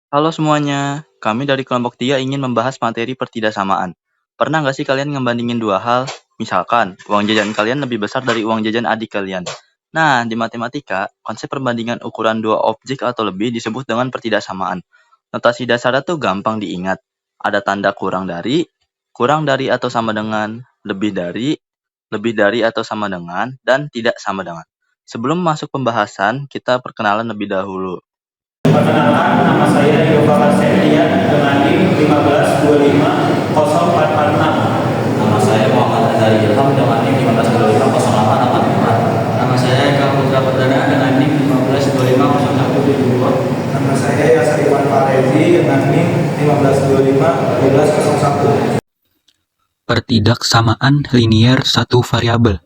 Halo semuanya, kami dari kelompok 3 ingin membahas materi pertidaksamaan. Pernah nggak sih kalian ngebandingin dua hal? Misalkan, uang jajan kalian lebih besar dari uang jajan adik kalian. Nah, di matematika, konsep perbandingan ukuran dua objek atau lebih disebut dengan pertidaksamaan. Notasi dasarnya tuh gampang diingat. Ada tanda kurang dari atau sama dengan, lebih dari atau sama dengan, dan tidak sama dengan. Sebelum masuk pembahasan, kita perkenalan lebih dahulu. Perkenalkan, nama saya Yoga Septian dengan NIM 1525046. Nama saya Muhammad Azhari Ilham dengan NIM 1525084. Nama saya Eka Putra Perdana dengan NIM 152500172. Nama saya Yasir Iwan Farezi dengan NIM 1525-1201. Pertidaksamaan linier satu variabel.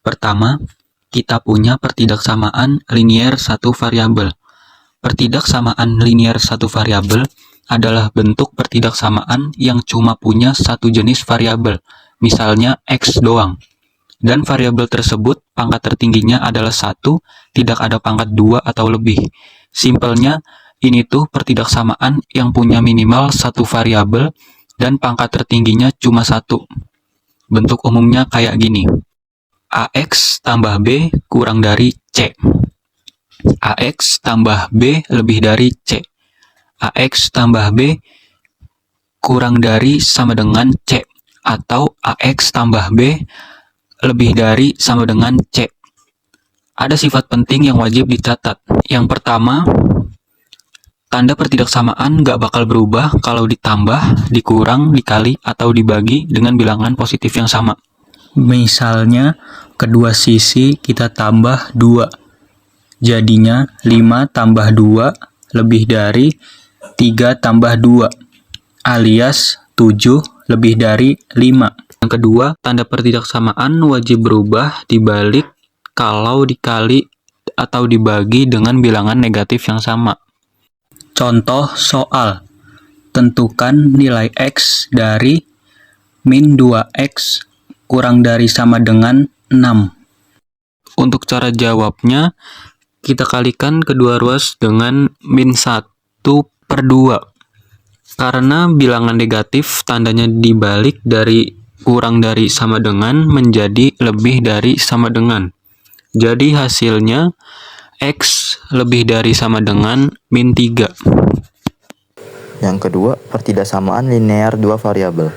Pertama, kita punya pertidaksamaan linier satu variabel. Pertidaksamaan linier satu variabel adalah bentuk pertidaksamaan yang cuma punya satu jenis variabel, misalnya X doang. Dan variabel tersebut pangkat tertingginya adalah 1, tidak ada pangkat 2 atau lebih. Simpelnya, ini tuh pertidaksamaan yang punya minimal satu variabel dan pangkat tertingginya cuma 1. Bentuk umumnya kayak gini. AX tambah B kurang dari C. AX tambah B lebih dari C. AX tambah B kurang dari sama dengan C. Atau AX tambah B lebih dari sama dengan C. Ada sifat penting yang wajib dicatat. Yang pertama, tanda pertidaksamaan nggak bakal berubah kalau ditambah, dikurang, dikali, atau dibagi dengan bilangan positif yang sama. Misalnya, kedua sisi kita tambah 2. Jadinya 5 tambah 2 lebih dari 3 tambah 2, alias 7 lebih dari 5. Yang kedua, tanda pertidaksamaan wajib berubah dibalik kalau dikali atau dibagi dengan bilangan negatif yang sama. Contoh soal, tentukan nilai X dari min 2X kurang dari sama dengan 6. Untuk cara jawabnya, kita kalikan kedua ruas dengan min 1/2. Karena bilangan negatif tandanya dibalik dari kurang dari sama dengan menjadi lebih dari sama dengan. Jadi hasilnya X lebih dari sama dengan min 3. Yang kedua, pertidaksamaan linear dua variabel.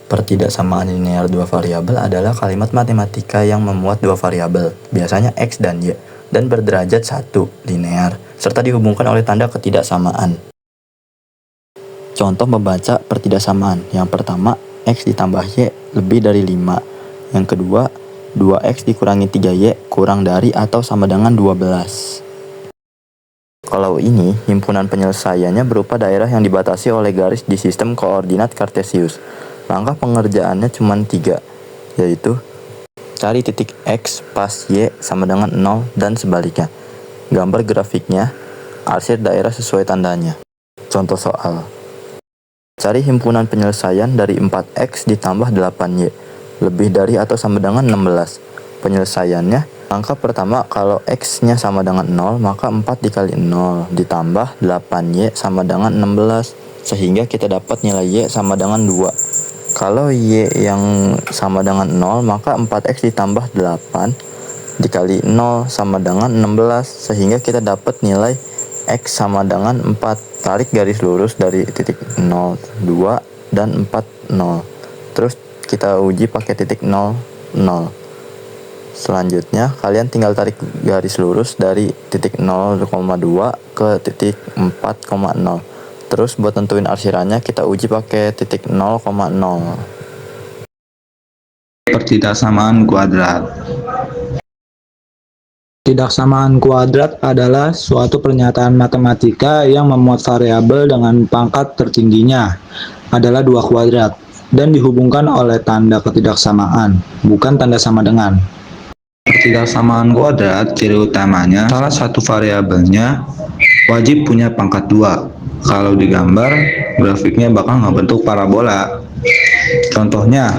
Pertidaksamaan linear dua variabel adalah kalimat matematika yang memuat dua variabel, biasanya X dan Y, dan berderajat 1, linear, serta dihubungkan oleh tanda ketidaksamaan. Contoh membaca pertidaksamaan. Yang pertama, X ditambah Y lebih dari 5. Yang kedua, 2X dikurangi 3Y kurang dari atau sama dengan 12. Kalau ini, himpunan penyelesaiannya berupa daerah yang dibatasi oleh garis di sistem koordinat Kartesius. Langkah pengerjaannya cuma 3, yaitu cari titik X pas Y sama dengan 0 dan sebaliknya. Gambar grafiknya, arsir daerah sesuai tandanya. Contoh soal. Cari himpunan penyelesaian dari 4X ditambah 8Y, lebih dari atau sama dengan 16. Penyelesaiannya, langkah pertama kalau X-nya sama dengan 0, maka 4 dikali 0 ditambah 8Y sama dengan 16, sehingga kita dapat nilai Y sama dengan 2. Kalau Y yang sama dengan 0, maka 4X ditambah 8 dikali 0 sama dengan 16, sehingga kita dapat nilai X sama dengan 4. Tarik garis lurus dari titik 0, 2, dan 4, 0. Terus kita uji pakai titik 0, 0. Selanjutnya, kalian tinggal tarik garis lurus dari titik 0,2 ke titik 4,0. Terus buat tentuin arsirannya kita uji pakai titik 0,0. Pertidaksamaan kuadrat. Pertidaksamaan kuadrat adalah suatu pernyataan matematika yang memuat variabel dengan pangkat tertingginya adalah 2 kuadrat dan dihubungkan oleh tanda ketidaksamaan, bukan tanda sama dengan. Pertidaksamaan kuadrat, ciri utamanya salah satu variabelnya wajib punya pangkat 2. Kalau digambar, grafiknya bakal ngebentuk parabola. Contohnya,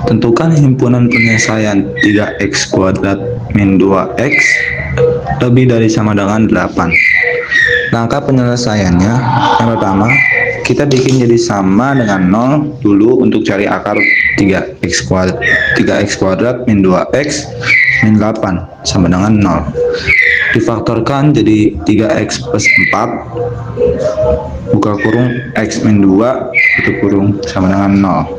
tentukan himpunan penyelesaian 3x kuadrat min 2x lebih dari sama dengan 8. Langkah penyelesaiannya, yang pertama, kita bikin jadi sama dengan 0 dulu untuk cari akar 3x kuadrat min 2x min 8 sama dengan 0. Difaktorkan jadi 3x plus 4 buka kurung x min 2 tutup kurung sama dengan 0.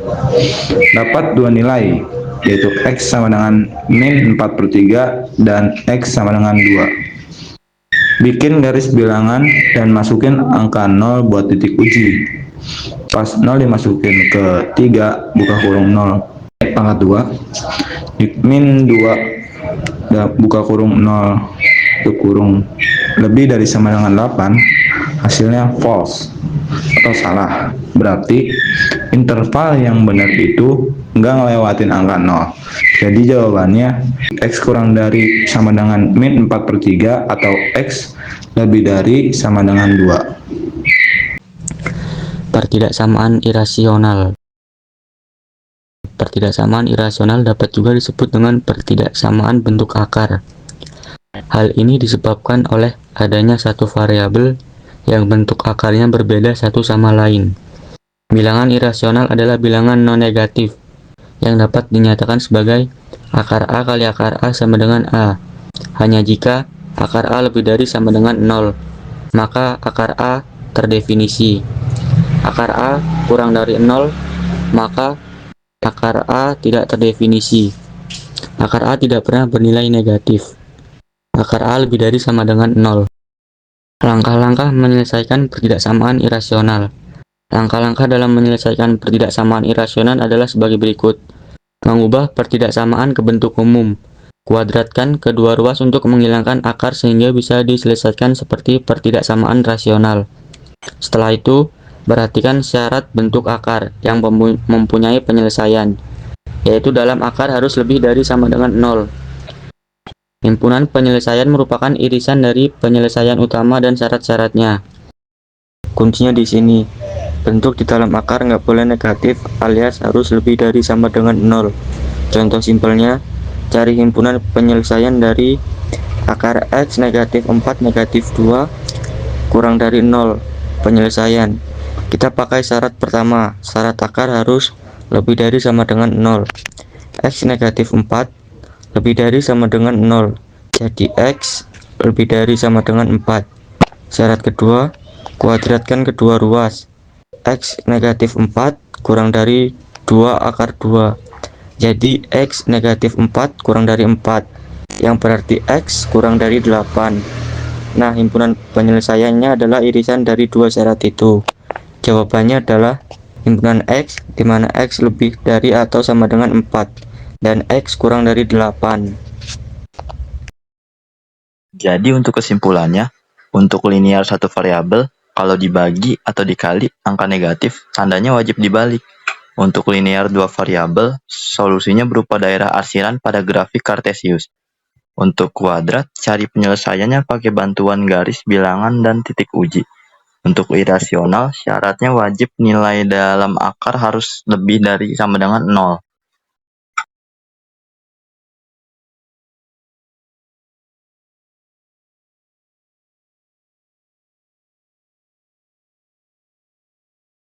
Dapat dua nilai, yaitu x sama dengan min 4/3 dan x sama dengan 2. Bikin garis bilangan dan masukin angka 0 buat titik uji. Pas 0 dimasukin ke 3 buka kurung 0 pangkat 2 min 2 buka kurung 0 tutup kurung lebih dari sama dengan 8, hasilnya false atau salah. Berarti interval yang benar itu nggak ngelewatin angka 0. Jadi jawabannya x kurang dari sama dengan min 4/3 atau x lebih dari sama dengan 2. Pertidaksamaan irasional. Pertidaksamaan irasional dapat juga disebut dengan pertidaksamaan bentuk akar. Hal ini disebabkan oleh adanya satu variabel yang bentuk akarnya berbeda satu sama lain. Bilangan irasional adalah bilangan non-negatif yang dapat dinyatakan sebagai akar A kali akar A sama dengan A. Hanya jika akar A lebih dari sama dengan 0, maka akar A terdefinisi. Akar A kurang dari 0, maka akar A tidak terdefinisi. Akar A tidak pernah bernilai negatif. Akar A lebih dari sama dengan 0. Langkah-langkah menyelesaikan pertidaksamaan irasional. Langkah-langkah dalam menyelesaikan pertidaksamaan irasional adalah sebagai berikut. Mengubah pertidaksamaan ke bentuk umum. Kuadratkan kedua ruas untuk menghilangkan akar sehingga bisa diselesaikan seperti pertidaksamaan rasional. Setelah itu, perhatikan syarat bentuk akar yang mempunyai penyelesaian, yaitu dalam akar harus lebih dari sama dengan 0. Himpunan penyelesaian merupakan irisan dari penyelesaian utama dan syarat-syaratnya. Kuncinya di sini. Bentuk di dalam akar nggak boleh negatif alias harus lebih dari sama dengan 0. Contoh simpelnya, cari himpunan penyelesaian dari akar x negatif 4 negatif 2 kurang dari 0. Penyelesaian. Kita pakai syarat pertama, syarat akar harus lebih dari sama dengan 0. X negatif 4 lebih dari sama dengan 0. Jadi x lebih dari sama dengan 4. Syarat kedua, kuadratkan kedua ruas. X negatif 4 kurang dari 2 akar 2. Jadi x negatif 4 kurang dari 4, yang berarti x kurang dari 8. Nah, himpunan penyelesaiannya adalah irisan dari dua syarat itu. Jawabannya adalah himpunan x, di mana x lebih dari atau sama dengan 4 dan x kurang dari 8. Jadi untuk kesimpulannya, untuk linear satu variabel, kalau dibagi atau dikali angka negatif, tandanya wajib dibalik. Untuk linear dua variabel, solusinya berupa daerah arsiran pada grafik Kartesius. Untuk kuadrat, cari penyelesaiannya pakai bantuan garis bilangan dan titik uji. Untuk irasional, syaratnya wajib nilai dalam akar harus lebih dari sama dengan 0.